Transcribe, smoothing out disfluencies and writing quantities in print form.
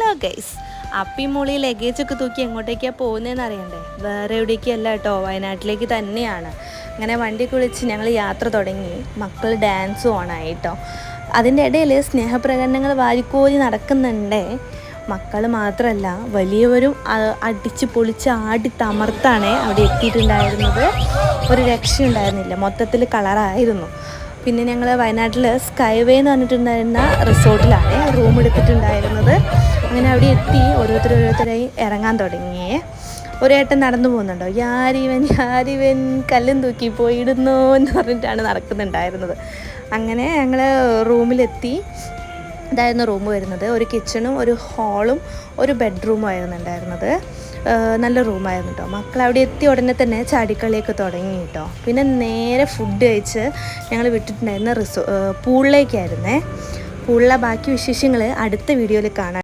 Hello guys, അപ്പിമോളി ലഗേജൊക്കെ തൂക്കി എങ്ങോട്ടേക്കാണ് പോകുന്നതെന്ന് അറിയണ്ടേ? വേറെ എവിടേക്കല്ല കേട്ടോ, വയനാട്ടിലേക്ക് തന്നെയാണ്. അങ്ങനെ വണ്ടി കുളിച്ച് ഞങ്ങൾ യാത്ര തുടങ്ങി. മക്കൾ ഡാൻസും ഓണായി കേട്ടോ. അതിൻ്റെ ഇടയിൽ സ്നേഹപ്രകടനങ്ങൾ വാരിക്കോരി നടക്കുന്നുണ്ടേ. മക്കൾ മാത്രമല്ല, വലിയവരും അടിച്ച് പൊളിച്ച് ആടി തമർത്താണ് അവിടെ എത്തിയിട്ടുണ്ടായിരുന്നത്. ഒരു രക്ഷയുണ്ടായിരുന്നില്ല, മൊത്തത്തിൽ കളറായിരുന്നു. പിന്നെ ഞങ്ങൾ വയനാട്ടിൽ സ്കൈവേ എന്ന് പറഞ്ഞിട്ടുണ്ടായിരുന്ന റിസോർട്ടിലാണ് റൂം എടുത്തിട്ടുണ്ടായിരുന്നത്. അങ്ങനെ അവിടെ എത്തി ഓരോരുത്തരായി ഇറങ്ങാൻ തുടങ്ങിയേ. ഒരേട്ടൻ നടന്നു പോകുന്നുണ്ടോ, യാരിവൻ കല്ലും തൂക്കി പോയിടുന്നു എന്ന് പറഞ്ഞിട്ടാണ് നടക്കുന്നുണ്ടായിരുന്നത്. അങ്ങനെ ഞങ്ങൾ റൂമിലെത്തി. ഇതായിരുന്നു റൂം വരുന്നത്. ഒരു കിച്ചണും ഒരു ഹാളും ഒരു ബെഡ്റൂമും ആയിരുന്നു ഉണ്ടായിരുന്നത്. നല്ല റൂമായിരുന്നു കേട്ടോ. മക്കൾ അവിടെ എത്തിയ ഉടനെ തന്നെ ചാടിക്കളിയൊക്കെ തുടങ്ങി കേട്ടോ. പിന്നെ നേരെ ഫുഡ് കഴിച്ച് ഞങ്ങൾ വിട്ടിട്ടുണ്ടായിരുന്ന പൂളിലേക്കായിരുന്നേ. പൂളിലെ ബാക്കി വിശേഷങ്ങൾ അടുത്ത വീഡിയോയിൽ കാണാം.